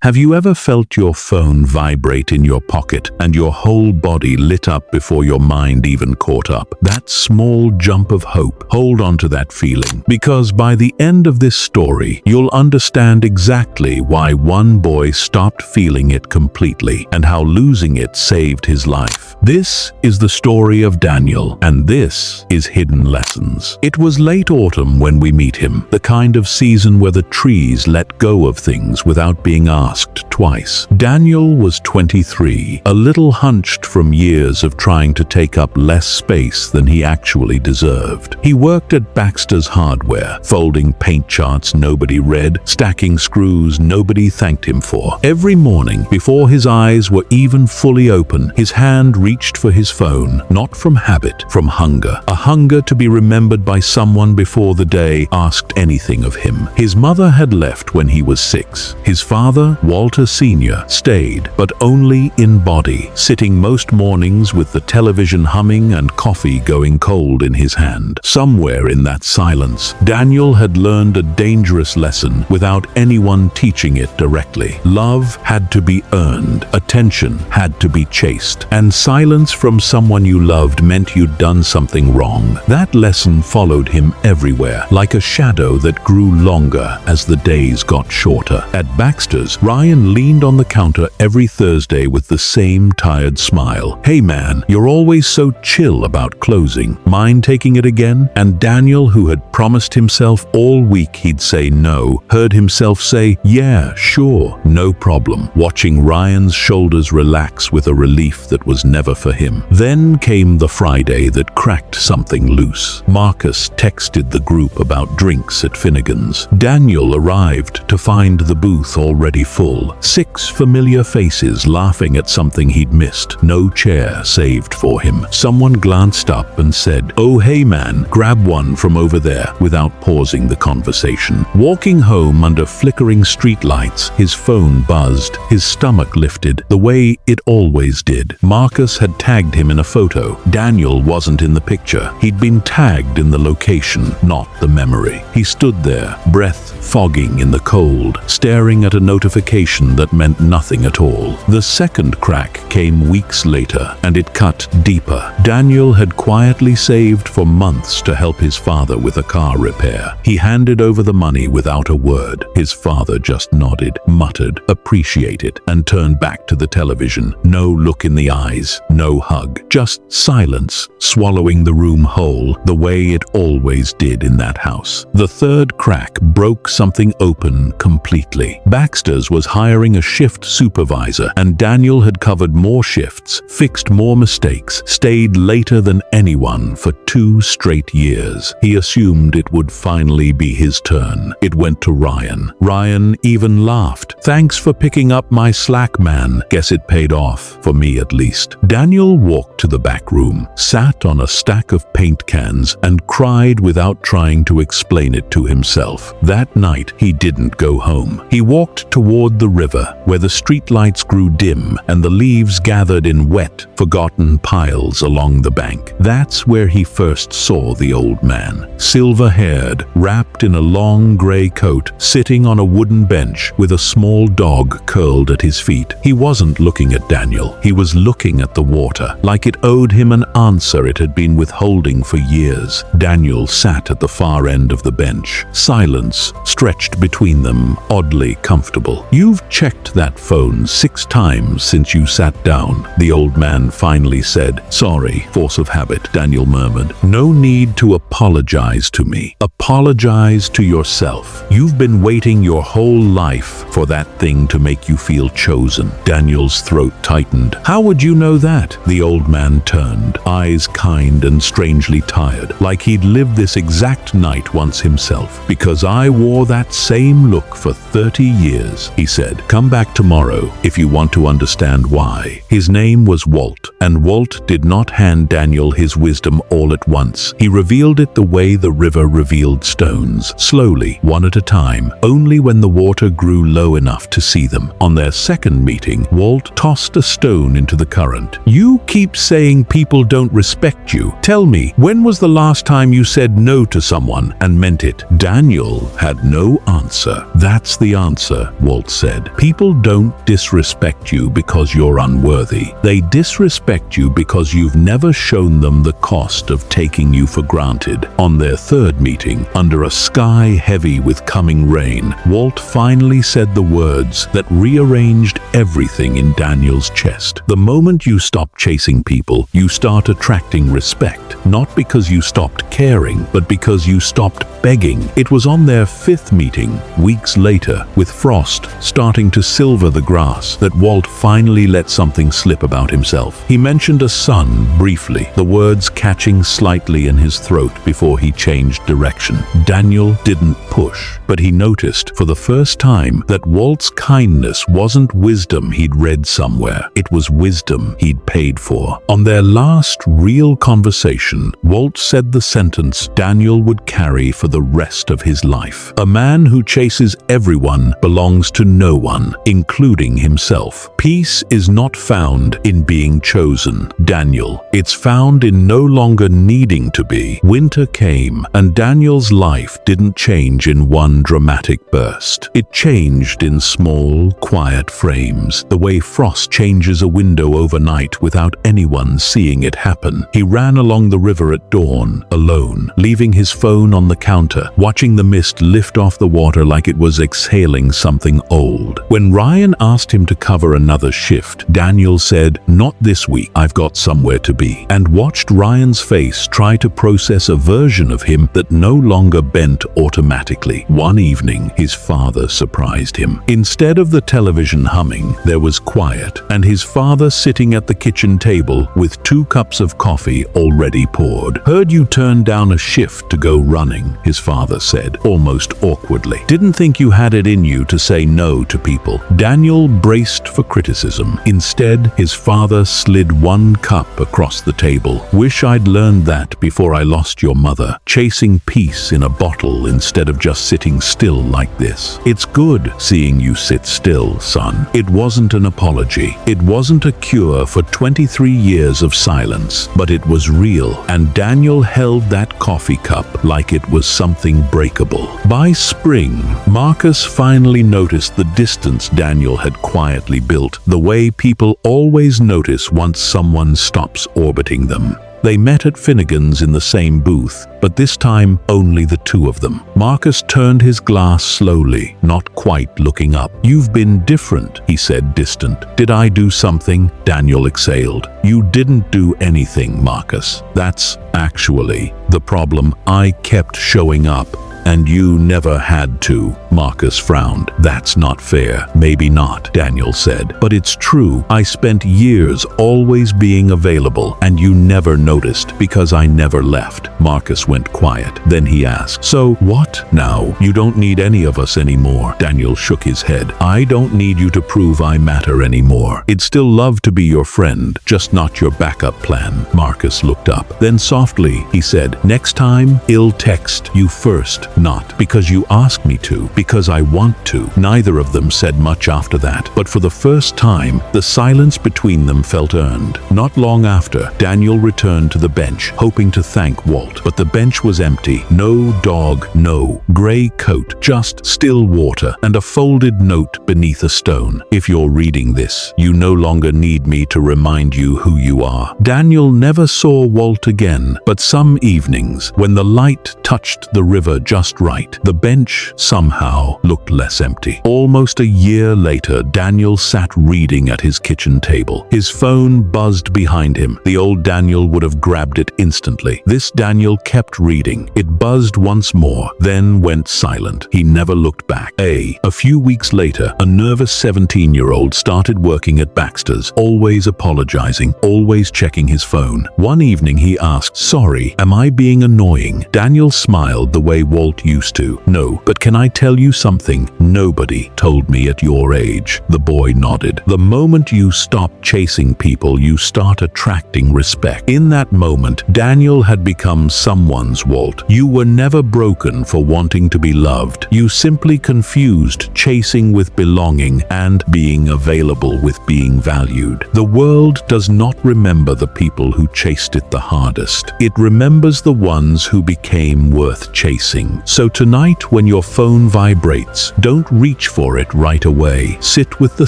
Have you ever felt your phone vibrate in your pocket and your whole body lit up before your mind even caught up? That small jump of hope. Hold on to that feeling, because by the end of this story, you'll understand exactly why one boy stopped feeling it completely and how losing it saved his life. This is the story of Daniel, and this is Hidden Lessons. It was late autumn when we meet him, the kind of season where the trees let go of things without being asked twice. Daniel was 23, a little hunched from years of trying to take up less space than he actually deserved. He worked at Baxter's Hardware, folding paint charts nobody read, stacking screws nobody thanked him for. Every morning, before his eyes were even fully open, his hand reached for his phone, not from habit, from hunger. A hunger to be remembered by someone before the day asked anything of him. His mother had left when he was 6. His father, Walter Sr., stayed, but only in body, sitting most mornings with the television humming and coffee going cold in his hand. Somewhere in that silence, Daniel had learned a dangerous lesson without anyone teaching it directly. Love had to be earned, attention had to be chased, and silence from someone you loved meant you'd done something wrong. That lesson followed him everywhere, like a shadow that grew longer as the days got shorter. At Baxter's, Ryan leaned on the counter every Thursday with the same tired smile. "Hey man, you're always so chill about closing. Mind taking it again?" And Daniel, who had promised himself all week he'd say no, heard himself say, "Yeah, sure, no problem," watching Ryan's shoulders relax with a relief that was never for him. Then came the Friday that cracked something loose. Marcus texted the group about drinks at Finnegan's. Daniel arrived to find the booth already full. 6 familiar faces laughing at something he'd missed. No chair saved for him. Someone glanced up and said, "Oh hey man, grab one from over there," without pausing the conversation. Walking home under flickering streetlights, his phone buzzed, his stomach lifted, the way it always did. Marcus had tagged him in a photo. Daniel wasn't in the picture. He'd been tagged in the location, not the memory. He stood there, breath fogging in the cold, staring at a notification that meant nothing at all. The second crack came weeks later, and it cut deeper. Daniel had quietly saved for months to help his father with a car repair. He handed over the money without a word. His father just nodded, muttered, "Appreciate it," and turned back to the television. No look in the eyes, no hug, just silence, swallowing the room whole, the way it always did in that house. The third crack broke something open completely. Baxter's was hiring a shift supervisor, and Daniel had covered more shifts, fixed more mistakes, stayed later than anyone for 2 straight years. He assumed it would finally be his turn. It went to Ryan. Ryan even laughed. "Thanks for picking up my slack, man. Guess it paid off, for me at least." Daniel walked to the back room, sat on a stack of paint cans, and cried without trying to explain it to himself. That night, he didn't go home. He walked toward the river, where the streetlights grew dim and the leaves gathered in wet, forgotten piles along the bank. That's where he first saw the old man, silver-haired, wrapped in a long gray coat, sitting on a wooden bench with a small dog curled at his feet. He wasn't looking at Daniel. He was looking at the water, like it owed him an answer it had been withholding for years. Daniel sat at the far end of the bench. Silence stretched between them, oddly comfortable. "You've checked that phone 6 times since you sat down," the old man finally said. "Sorry, force of habit," Daniel murmured. "No need to apologize to me. Apologize to yourself. You've been waiting your whole life for that thing to make you feel chosen." Daniel's throat tightened. "How would you know that?" The old man turned, eyes kind and strangely tired, like he'd lived this exact night once himself. "Because I wore that same look for 30 years, he said. "Come back tomorrow if you want to understand why." His name was Walt, and Walt did not hand Daniel his wisdom all at once. He revealed it the way the river revealed stones, slowly, one at a time. Only when the water grew low enough enough to see them. On their second meeting, Walt tossed a stone into the current. "You keep saying people don't respect you. Tell me, when was the last time you said no to someone and meant it?" Daniel had no answer. "That's the answer," Walt said. "People don't disrespect you because you're unworthy. They disrespect you because you've never shown them the cost of taking you for granted." On their third meeting, under a sky heavy with coming rain, Walt finally said the words that rearranged everything in Daniel's chest. "The moment you stop chasing people, you start attracting respect. Not because you stopped caring, but because you stopped begging." It was on their fifth meeting, weeks later, with frost starting to silver the grass, that Walt finally let something slip about himself. He mentioned a son briefly, the words catching slightly in his throat before he changed direction. Daniel didn't push, but he noticed for the first time that Walt's kindness wasn't wisdom he'd read somewhere. It was wisdom he'd paid for. On their last real conversation, Walt said the sentence Daniel would carry for the rest of his life. "A man who chases everyone belongs to no one, including himself. Peace is not found in being chosen, Daniel. It's found in no longer needing to be." Winter came, and Daniel's life didn't change in one dramatic burst. It changed in small, quiet frames, the way frost changes a window overnight without anyone seeing it happen. He ran along the river at dawn, alone, leaving his phone on the counter, watching the mist lift off the water like it was exhaling something old. When Ryan asked him to cover another shift, Daniel said, "Not this week, I've got somewhere to be," and watched Ryan's face try to process a version of him that no longer bent automatically. One evening, his father surprised him. Instead of the television humming, there was quiet, and his father sitting at the kitchen table with 2 cups of coffee already poured. "Heard you turned down a shift to go running," his father said, almost awkwardly. "Didn't think you had it in you to say no to people." Daniel braced for criticism. Instead, his father slid 1 cup across the table. "Wish I'd learned that before I lost your mother. Chasing peace in a bottle instead of just sitting still like this. It's good seeing you sit still, son." It wasn't an apology. It wasn't a cure for 23 years of silence, but it was real, and Daniel held that coffee cup like it was something breakable. By spring, Marcus finally noticed the distance Daniel had quietly built, the way people always notice once someone stops orbiting them. They met at Finnegan's in the same booth, but this time only the 2 of them. Marcus turned his glass slowly, not quite looking up. "You've been different," he said, distant. "Did I do something?" Daniel exhaled. "You didn't do anything, Marcus. That's actually the problem. I kept showing up, and you never had to." Marcus frowned. "That's not fair." "Maybe not," Daniel said, "but it's true. I spent years always being available, and you never noticed because I never left." Marcus went quiet. Then he asked, "So what now? You don't need any of us anymore." Daniel shook his head. "I don't need you to prove I matter anymore. I'd still love to be your friend, just not your backup plan." Marcus looked up. Then softly, he said, "Next time, I'll text you first. Not because you ask me to, because I want to." Neither of them said much after that, but for the first time, the silence between them felt earned. Not long after, Daniel returned to the bench, hoping to thank Walt, but the bench was empty. No dog, no gray coat, just still water and a folded note beneath a stone. "If you're reading this, you no longer need me to remind you who you are." Daniel never saw Walt again, but some evenings, when the light touched the river just right, the bench somehow looked less empty. Almost a year later, Daniel sat reading at his kitchen table. His phone buzzed behind him. The old Daniel would have grabbed it instantly. This Daniel kept reading. It buzzed once more, then went silent. He never looked back. A few weeks later, a nervous 17-year-old started working at Baxter's, always apologizing, always checking his phone. One evening he asked, "Sorry, am I being annoying?" Daniel smiled the way Walt didn't used to. No, but can I tell you something? Nobody told me at your age. The boy nodded. The moment you stop chasing people, you start attracting respect. In that moment, Daniel had become someone's Walt. You were never broken for wanting to be loved. You simply confused chasing with belonging and being available with being valued. The world does not remember the people who chased it the hardest. It remembers the ones who became worth chasing. So tonight, when your phone vibrates, don't reach for it right away. Sit with the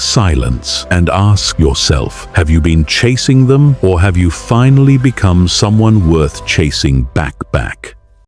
silence and ask yourself, have you been chasing them, or have you finally become someone worth chasing back?